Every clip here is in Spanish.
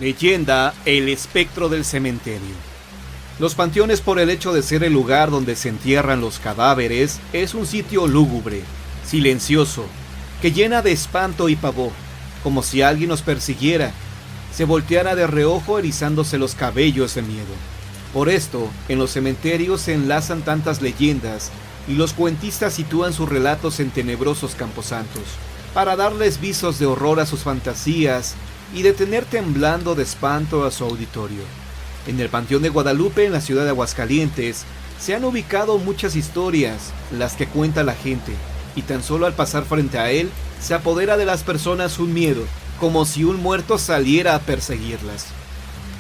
Leyenda: el espectro del cementerio. Los panteones, por el hecho de ser el lugar donde se entierran los cadáveres, es un sitio lúgubre, silencioso, que llena de espanto y pavor, como si alguien nos persiguiera, se volteara de reojo erizándose los cabellos de miedo. Por esto, en los cementerios se enlazan tantas leyendas y los cuentistas sitúan sus relatos en tenebrosos camposantos, para darles visos de horror a sus fantasías y de tener temblando de espanto a su auditorio. En el Panteón de Guadalupe, en la ciudad de Aguascalientes, se han ubicado muchas historias, las que cuenta la gente, y tan solo al pasar frente a él, se apodera de las personas un miedo, como si un muerto saliera a perseguirlas.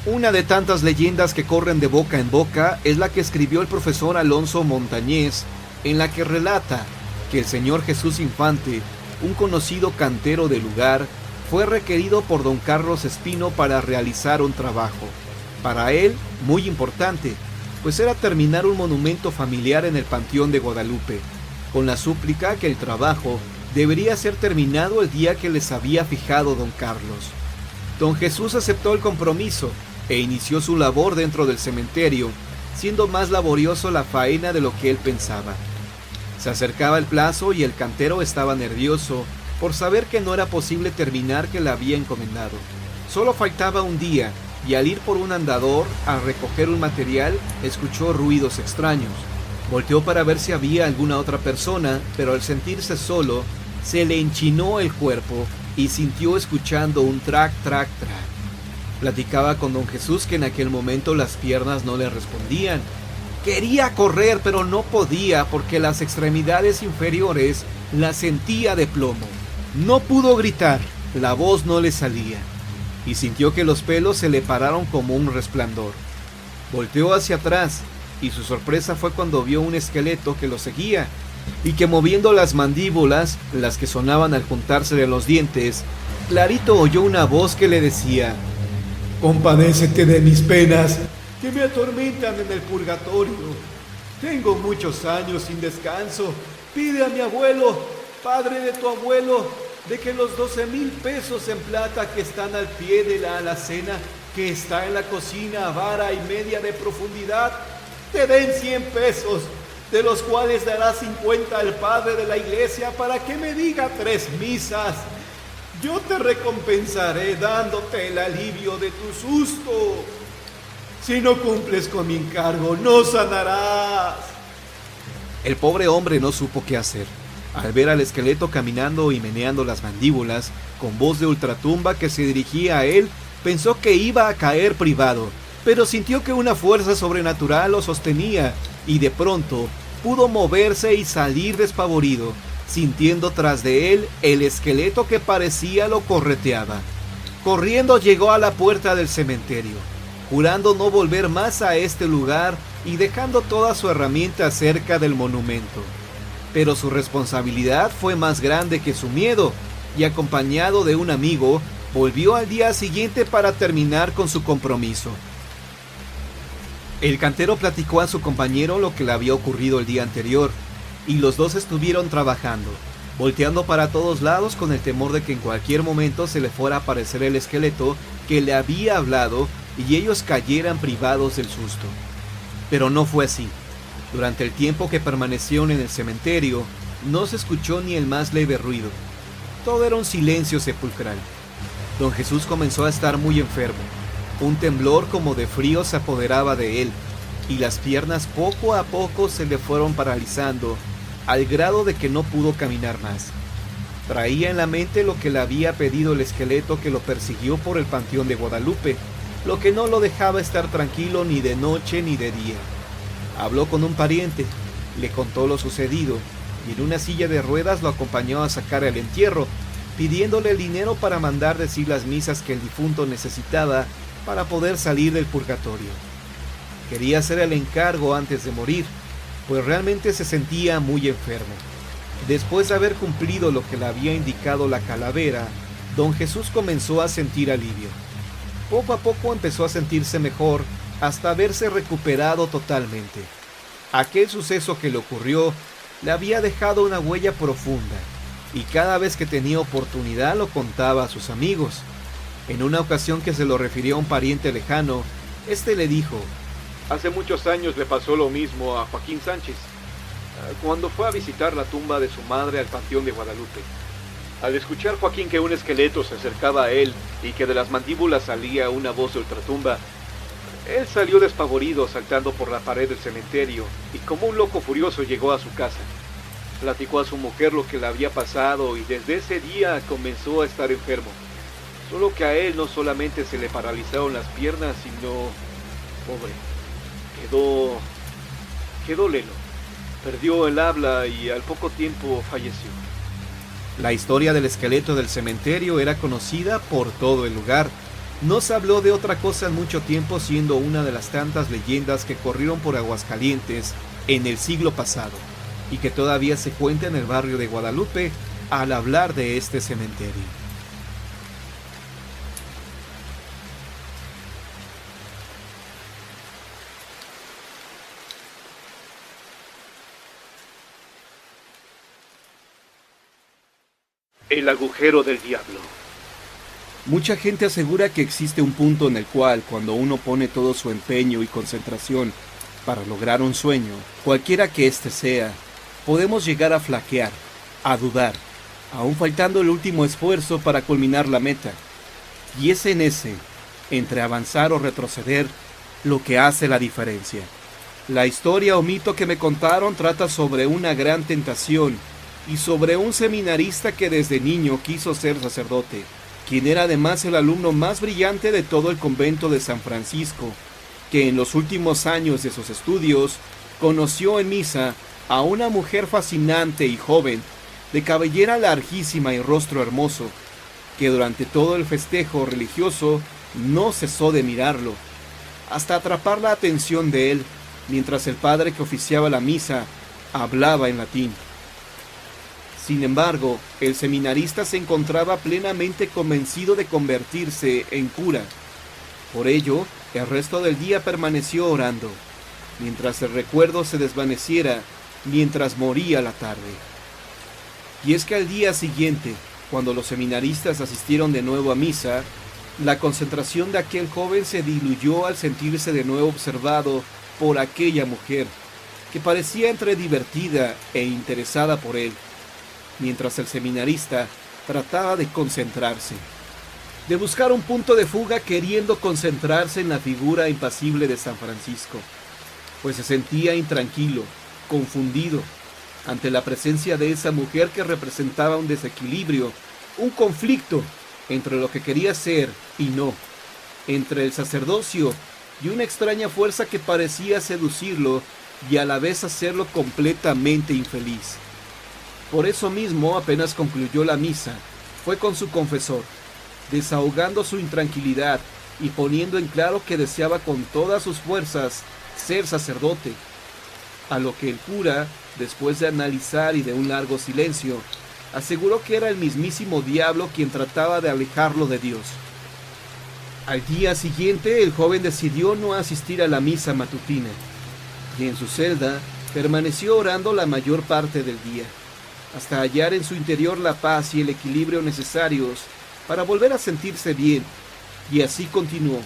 Una de tantas leyendas que corren de boca en boca es la que escribió el profesor Alonso Montañez, en la que relata que el señor Jesús Infante, un conocido cantero del lugar, fue requerido por don Carlos Espino para realizar un trabajo, para él muy importante, pues era terminar un monumento familiar en el Panteón de Guadalupe, con la súplica que el trabajo debería ser terminado el día que les había fijado don Carlos. Don Jesús aceptó el compromiso e inició su labor dentro del cementerio, siendo más laborioso la faena de lo que él pensaba. Se acercaba el plazo y el cantero estaba nervioso por saber que no era posible terminar que le había encomendado. Solo faltaba un día, y al ir por un andador a recoger un material, escuchó ruidos extraños. Volteó para ver si había alguna otra persona, pero al sentirse solo, se le enchinó el cuerpo y sintió escuchando un trac, trac, trac. Platicaba con don Jesús que en aquel momento las piernas no le respondían. Quería correr, pero no podía porque las extremidades inferiores las sentía de plomo. No pudo gritar, la voz no le salía, y sintió que los pelos se le pararon como un resplandor. Volteó hacia atrás, y su sorpresa fue cuando vio un esqueleto que lo seguía, y que moviendo las mandíbulas, las que sonaban al juntársele los dientes, clarito oyó una voz que le decía: «Compadécete de mis penas, que me atormentan en el purgatorio. Tengo muchos años sin descanso. Pide a mi abuelo, padre de tu abuelo, de que los 12,000 pesos en plata que están al pie de la alacena, que está en la cocina a vara y media de profundidad, te den 100 pesos, de los cuales dará 50 al padre de la iglesia para que me diga 3 misas. Yo te recompensaré dándote el alivio de tu susto. Si no cumples con mi encargo, no sanarás». El pobre hombre no supo qué hacer. Al ver al esqueleto caminando y meneando las mandíbulas, con voz de ultratumba que se dirigía a él, pensó que iba a caer privado, pero sintió que una fuerza sobrenatural lo sostenía, y de pronto pudo moverse y salir despavorido, sintiendo tras de él el esqueleto que parecía lo correteaba. Corriendo llegó a la puerta del cementerio, jurando no volver más a este lugar y dejando toda su herramienta cerca del monumento. Pero su responsabilidad fue más grande que su miedo, y acompañado de un amigo, volvió al día siguiente para terminar con su compromiso. El cantero platicó a su compañero lo que le había ocurrido el día anterior, y los dos estuvieron trabajando, volteando para todos lados con el temor de que en cualquier momento se le fuera a aparecer el esqueleto que le había hablado y ellos cayeran privados del susto. Pero no fue así. Durante el tiempo que permanecieron en el cementerio, no se escuchó ni el más leve ruido. Todo era un silencio sepulcral. Don Jesús comenzó a estar muy enfermo. Un temblor como de frío se apoderaba de él, y las piernas poco a poco se le fueron paralizando, al grado de que no pudo caminar más. Traía en la mente lo que le había pedido el esqueleto que lo persiguió por el Panteón de Guadalupe, lo que no lo dejaba estar tranquilo ni de noche ni de día. Habló con un pariente, le contó lo sucedido, y en una silla de ruedas lo acompañó a sacar el entierro, pidiéndole el dinero para mandar decir las misas que el difunto necesitaba para poder salir del purgatorio. Quería hacer el encargo antes de morir, pues realmente se sentía muy enfermo. Después de haber cumplido lo que le había indicado la calavera, don Jesús comenzó a sentir alivio. Poco a poco empezó a sentirse mejor hasta haberse recuperado totalmente. Aquel suceso que le ocurrió le había dejado una huella profunda, y cada vez que tenía oportunidad lo contaba a sus amigos. En una ocasión que se lo refirió a un pariente lejano, este le dijo: Hace muchos años le pasó lo mismo a Joaquín Sánchez, cuando fue a visitar la tumba de su madre al Panteón de Guadalupe. Al escuchar Joaquín que un esqueleto se acercaba a él y que de las mandíbulas salía una voz de ultratumba, él salió despavorido saltando por la pared del cementerio y como un loco furioso llegó a su casa. Platicó a su mujer lo que le había pasado y desde ese día comenzó a estar enfermo. Solo que a él no solamente se le paralizaron las piernas, sino... pobre, quedó lelo. Perdió el habla y al poco tiempo falleció. La historia del esqueleto del cementerio era conocida por todo el lugar. No se habló de otra cosa en mucho tiempo, siendo una de las tantas leyendas que corrieron por Aguascalientes en el siglo pasado, y que todavía se cuenta en el barrio de Guadalupe al hablar de este cementerio. El agujero del diablo. Mucha gente asegura que existe un punto en el cual, cuando uno pone todo su empeño y concentración para lograr un sueño, cualquiera que éste sea, podemos llegar a flaquear, a dudar, aún faltando el último esfuerzo para culminar la meta. Y es en ese, entre avanzar o retroceder, lo que hace la diferencia. La historia o mito que me contaron trata sobre una gran tentación y sobre un seminarista que desde niño quiso ser sacerdote, quien era además el alumno más brillante de todo el convento de San Francisco, que en los últimos años de sus estudios conoció en misa a una mujer fascinante y joven, de cabellera larguísima y rostro hermoso, que durante todo el festejo religioso no cesó de mirarlo, hasta atrapar la atención de él, mientras el padre que oficiaba la misa hablaba en latín. Sin embargo, el seminarista se encontraba plenamente convencido de convertirse en cura. Por ello, el resto del día permaneció orando, mientras el recuerdo se desvaneciera, mientras moría la tarde. Y es que al día siguiente, cuando los seminaristas asistieron de nuevo a misa, la concentración de aquel joven se diluyó al sentirse de nuevo observado por aquella mujer, que parecía entre divertida e interesada por él, mientras el seminarista trataba de concentrarse, de buscar un punto de fuga queriendo concentrarse en la figura impasible de San Francisco, pues se sentía intranquilo, confundido, ante la presencia de esa mujer que representaba un desequilibrio, un conflicto entre lo que quería ser y no, entre el sacerdocio y una extraña fuerza que parecía seducirlo y a la vez hacerlo completamente infeliz. Por eso mismo, apenas concluyó la misa, fue con su confesor, desahogando su intranquilidad y poniendo en claro que deseaba con todas sus fuerzas ser sacerdote, a lo que el cura, después de analizar y de un largo silencio, aseguró que era el mismísimo diablo quien trataba de alejarlo de Dios. Al día siguiente, el joven decidió no asistir a la misa matutina, y en su celda permaneció orando la mayor parte del día, hasta hallar en su interior la paz y el equilibrio necesarios para volver a sentirse bien, y así continuó,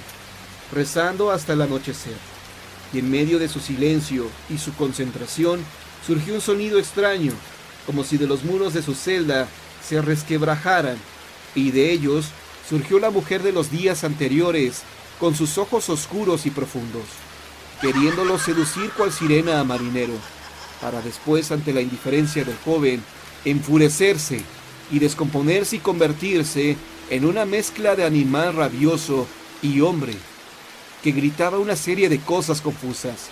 rezando hasta el anochecer. Y en medio de su silencio y su concentración surgió un sonido extraño, como si de los muros de su celda se resquebrajaran, y de ellos surgió la mujer de los días anteriores, con sus ojos oscuros y profundos, queriéndolo seducir cual sirena a marinero, para después, ante la indiferencia del joven, enfurecerse y descomponerse y convertirse en una mezcla de animal rabioso y hombre, que gritaba una serie de cosas confusas.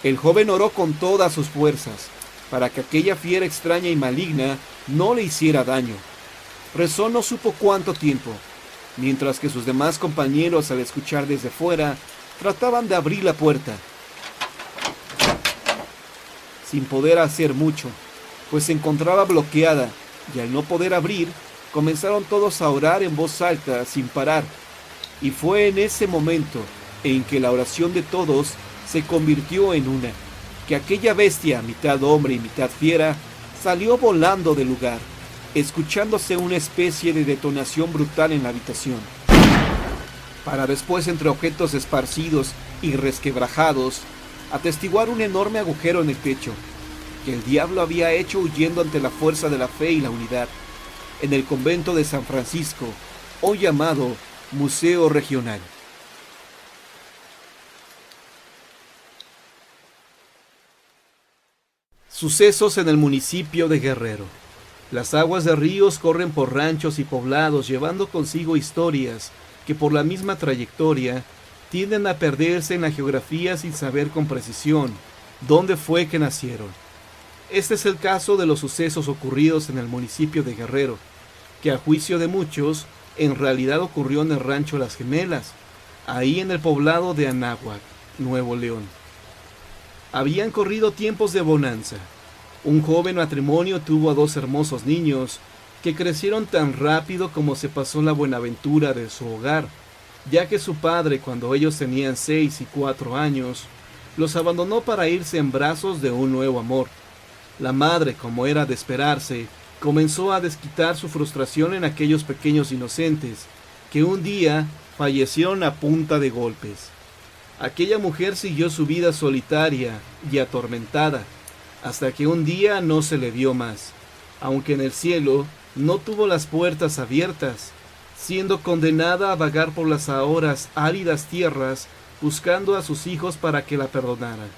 El joven oró con todas sus fuerzas, para que aquella fiera extraña y maligna no le hiciera daño. Rezó no supo cuánto tiempo, mientras que sus demás compañeros, al escuchar desde fuera, trataban de abrir la puerta, sin poder hacer mucho, pues se encontraba bloqueada, y al no poder abrir, comenzaron todos a orar en voz alta, sin parar, y fue en ese momento en que la oración de todos se convirtió en una, que aquella bestia, mitad hombre y mitad fiera, salió volando del lugar, escuchándose una especie de detonación brutal en la habitación. para después, entre objetos esparcidos y resquebrajados, atestiguar un enorme agujero en el techo, que el diablo había hecho huyendo ante la fuerza de la fe y la unidad, en el convento de San Francisco, hoy llamado Museo Regional. Sucesos en el municipio de Guerrero. Las aguas de ríos corren por ranchos y poblados, llevando consigo historias que por la misma trayectoria tienden a perderse en la geografía sin saber con precisión dónde fue que nacieron. Este es el caso de los sucesos ocurridos en el municipio de Guerrero, que a juicio de muchos, en realidad ocurrió en el rancho Las Gemelas, ahí en el poblado de Anáhuac, Nuevo León. Habían corrido tiempos de bonanza. Un joven matrimonio tuvo a 2 hermosos niños, que crecieron tan rápido como se pasó la buenaventura de su hogar, ya que su padre, cuando ellos tenían 6 y 4 años, los abandonó para irse en brazos de un nuevo amor. La madre, como era de esperarse, comenzó a desquitar su frustración en aquellos pequeños inocentes, que un día fallecieron a punta de golpes. Aquella mujer siguió su vida solitaria y atormentada, hasta que un día no se le vio más, aunque en el cielo no tuvo las puertas abiertas, siendo condenada a vagar por las ahora áridas tierras, buscando a sus hijos para que la perdonaran,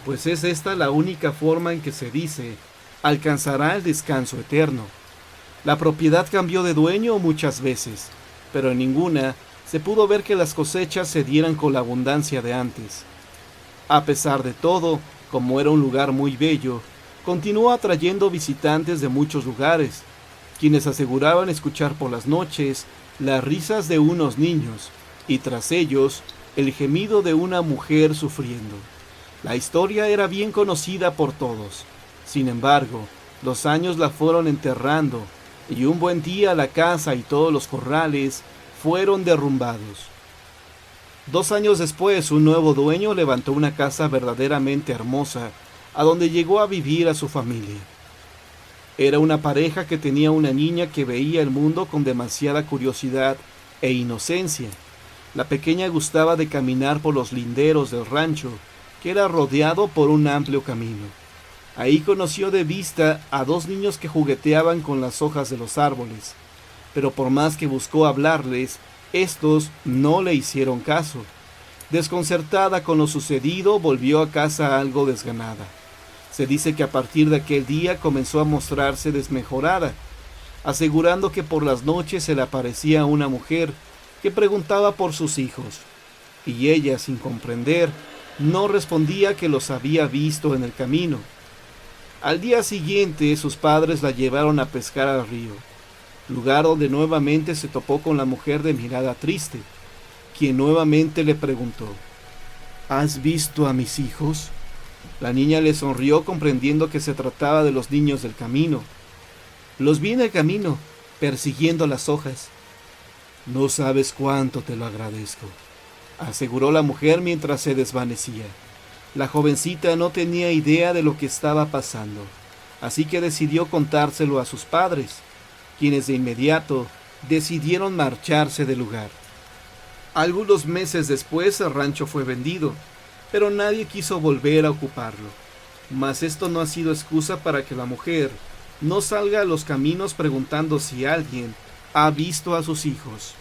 pues es esta la única forma en que se dice, alcanzará el descanso eterno. La propiedad cambió de dueño muchas veces, pero en ninguna se pudo ver que las cosechas se dieran con la abundancia de antes. A pesar de todo, como era un lugar muy bello, continuó atrayendo visitantes de muchos lugares, quienes aseguraban escuchar por las noches las risas de unos niños, y tras ellos el gemido de una mujer sufriendo. La historia era bien conocida por todos. Sin embargo, los años la fueron enterrando, y un buen día la casa y todos los corrales fueron derrumbados. 2 años después, un nuevo dueño levantó una casa verdaderamente hermosa, a donde llegó a vivir a su familia. Era una pareja que tenía una niña que veía el mundo con demasiada curiosidad e inocencia. La pequeña gustaba de caminar por los linderos del rancho, que era rodeado por un amplio camino. Ahí conoció de vista a 2 niños que jugueteaban con las hojas de los árboles, pero por más que buscó hablarles, estos no le hicieron caso. Desconcertada con lo sucedido, volvió a casa algo desganada. Se dice que a partir de aquel día comenzó a mostrarse desmejorada, asegurando que por las noches se le aparecía una mujer que preguntaba por sus hijos, y ella, sin comprender, no respondía que los había visto en el camino. Al día siguiente, sus padres la llevaron a pescar al río, lugar donde nuevamente se topó con la mujer de mirada triste, quien nuevamente le preguntó, ¿has visto a mis hijos? La niña le sonrió comprendiendo que se trataba de los niños del camino. Los vi en el camino, persiguiendo las hojas. No sabes cuánto te lo agradezco, aseguró la mujer mientras se desvanecía. La jovencita no tenía idea de lo que estaba pasando, así que decidió contárselo a sus padres, quienes de inmediato decidieron marcharse del lugar. Algunos meses después el rancho fue vendido, pero nadie quiso volver a ocuparlo. Mas esto no ha sido excusa para que la mujer no salga a los caminos preguntando si alguien ha visto a sus hijos.